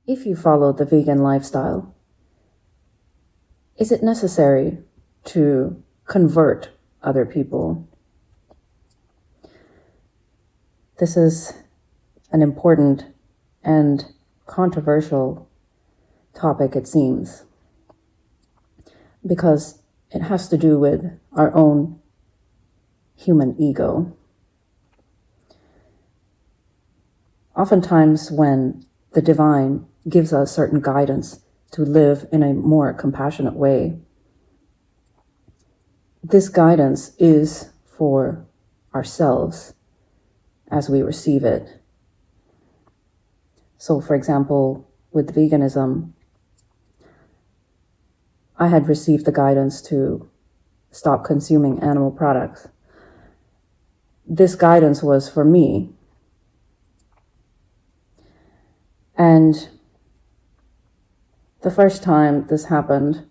if you follow the vegan lifestyle, is it necessary to convert other people? This is an important and controversial topic, it seems, because it has to do with our own human ego. Oftentimes when the divine gives us certain guidance to live in a more compassionate way, this guidance is for ourselves as we receive it. So, for example, with veganism, I had received the guidance to stop consuming animal products. This guidance was for me. And the first time this happened,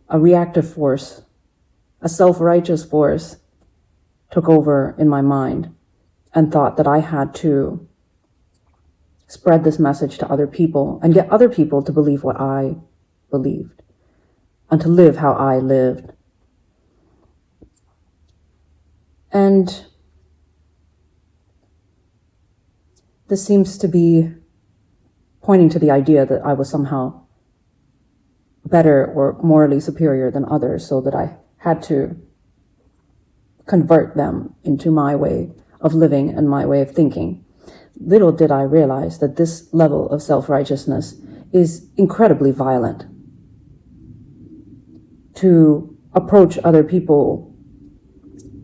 a reactive force, a self-righteous force, took over in my mind and thought that I had to spread this message to other people and get other people to believe what I believed and to live how I lived. And this seems to be pointing to the idea that I was somehow better or morally superior than others, so that I had to convert them into my way of living and my way of thinking. Little did I realize that this level of self-righteousness is incredibly violent. To approach other people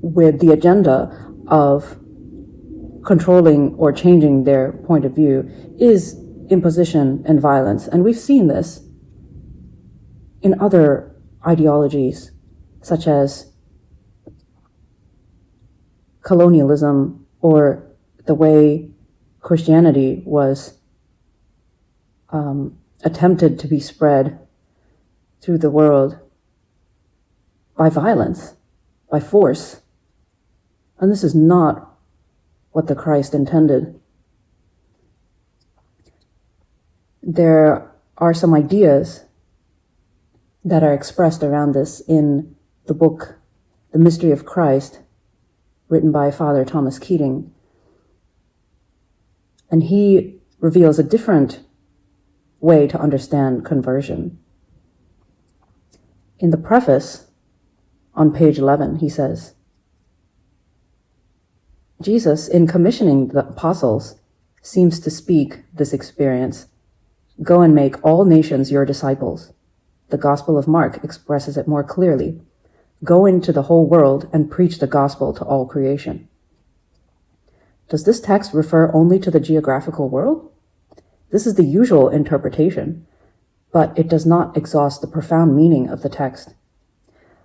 with the agenda of controlling or changing their point of view is imposition and violence. And we've seen this in other ideologies, such as colonialism, or the way Christianity was attempted to be spread through the world by violence, by force. And this is not what the Christ intended. There are some ideas that are expressed around this in the book, The Mystery of Christ, written by Father Thomas Keating. And he reveals a different way to understand conversion. In the preface, on page 11, he says, Jesus, in commissioning the apostles, seems to speak this experience. Go and make all nations your disciples. The Gospel of Mark expresses it more clearly. Go into the whole world and preach the gospel to all creation. Does this text refer only to the geographical world? This is the usual interpretation, but it does not exhaust the profound meaning of the text.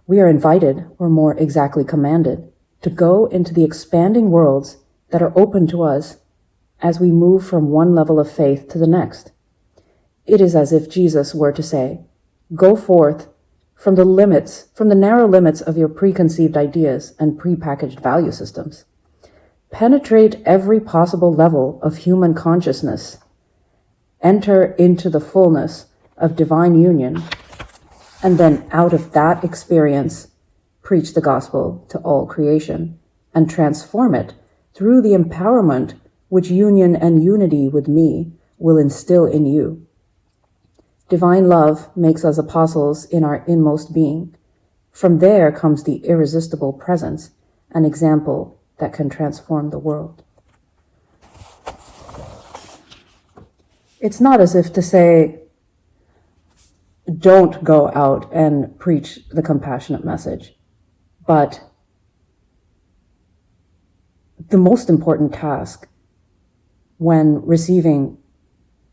We are invited, or more exactly commanded, to go into the expanding worlds that are open to us as we move from one level of faith to the next. It is as if Jesus were to say, go forth from the narrow limits of your preconceived ideas and prepackaged value systems. Penetrate every possible level of human consciousness. Enter into the fullness of divine union, and then out of that experience, preach the gospel to all creation and transform it through the empowerment which union and unity with me will instill in you. Divine love makes us apostles in our inmost being. From there comes the irresistible presence, an example that can transform the world. It's not as if to say, don't go out and preach the compassionate message. But the most important task when receiving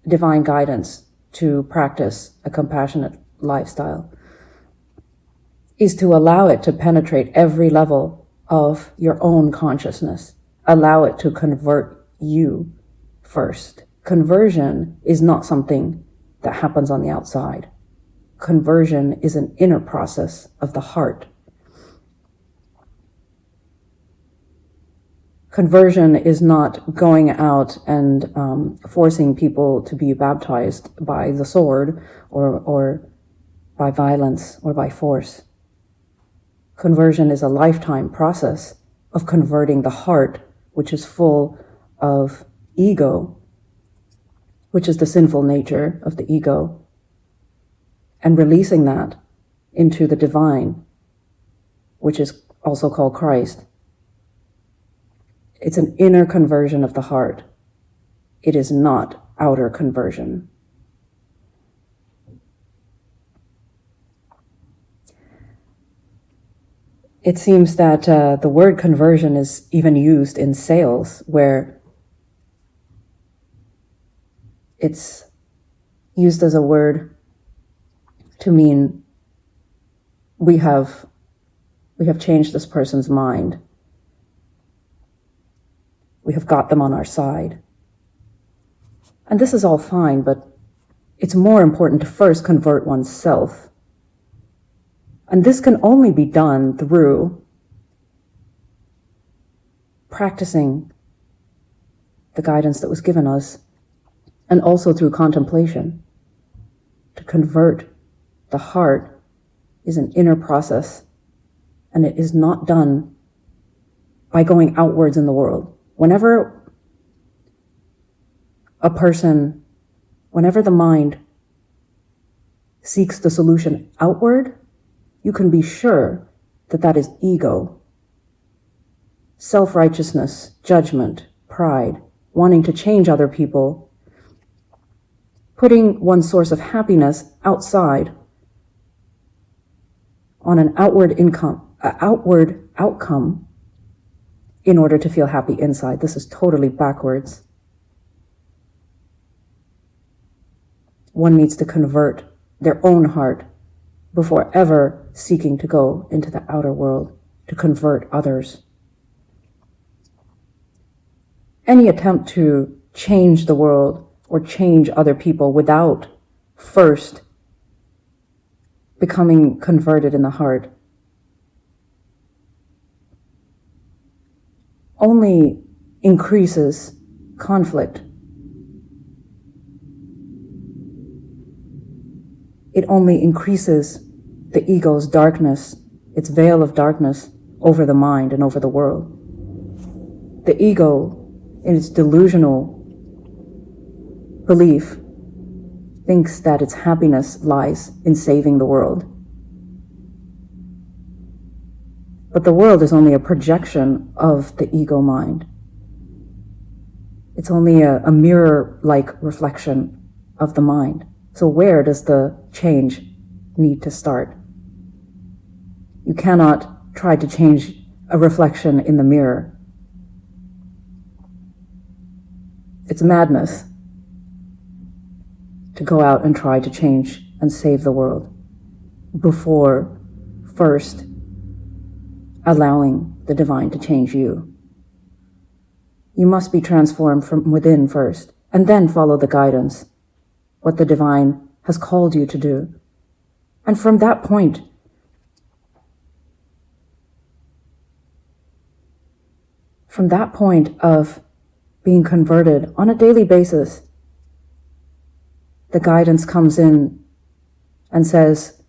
divine guidance to practice a compassionate lifestyle is to allow it to penetrate every level of your own consciousness. Allow it to convert you first. Conversion is not something that happens on the outside. Conversion is an inner process of the heart. Conversion is not going out and forcing people to be baptized by the sword or by violence or by force. Conversion is a lifetime process of converting the heart, which is full of ego, which is the sinful nature of the ego, and releasing that into the divine, which is also called Christ. It's an inner conversion of the heart. It is not outer conversion. It seems that the word conversion is even used in sales, where it's used as a word to mean we have changed this person's mind. We have got them on our side. And this is all fine, but it's more important to first convert oneself. And this can only be done through practicing the guidance that was given us, and also through contemplation. To convert the heart is an inner process, and it is not done by going outwards in the world. Whenever the mind seeks the solution outward, you can be sure that that is ego, self-righteousness, judgment, pride, wanting to change other people, putting one's source of happiness outside on an outward outcome in order to feel happy inside. This is totally backwards. One needs to convert their own heart before ever seeking to go into the outer world to convert others. Any attempt to change the world or change other people without first becoming converted in the heart only increases conflict. It only increases the ego's darkness, its veil of darkness over the mind and over the world. The ego, in its delusional belief, thinks that its happiness lies in saving the world. But the world is only a projection of the ego mind. It's only a mirror-like reflection of the mind. So where does the change need to start? You cannot try to change a reflection in the mirror. It's madness to go out and try to change and save the world before first allowing the divine to change you. You must be transformed from within first, and then follow the guidance, what the divine has called you to do. And from that point, of being converted on a daily basis, the guidance comes in and says,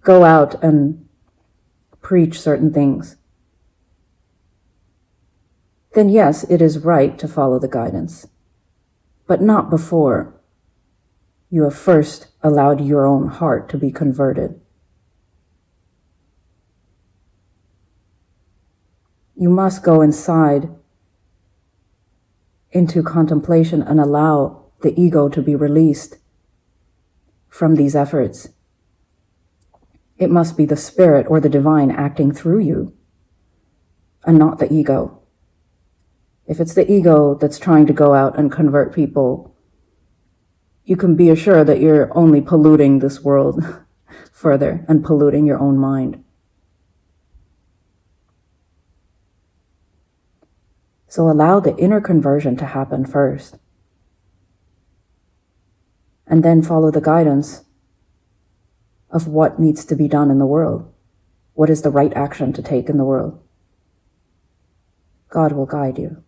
go out and preach certain things. Then yes, it is right to follow the guidance, but not before you have first allowed your own heart to be converted. You must go inside into contemplation and allow the ego to be released from these efforts. It must be the spirit or the divine acting through you, and not the ego. If it's the ego that's trying to go out and convert people, you can be assured that you're only polluting this world further and polluting your own mind. So allow the inner conversion to happen first, and then follow the guidance of what needs to be done in the world. What is the right action to take in the world? God will guide you.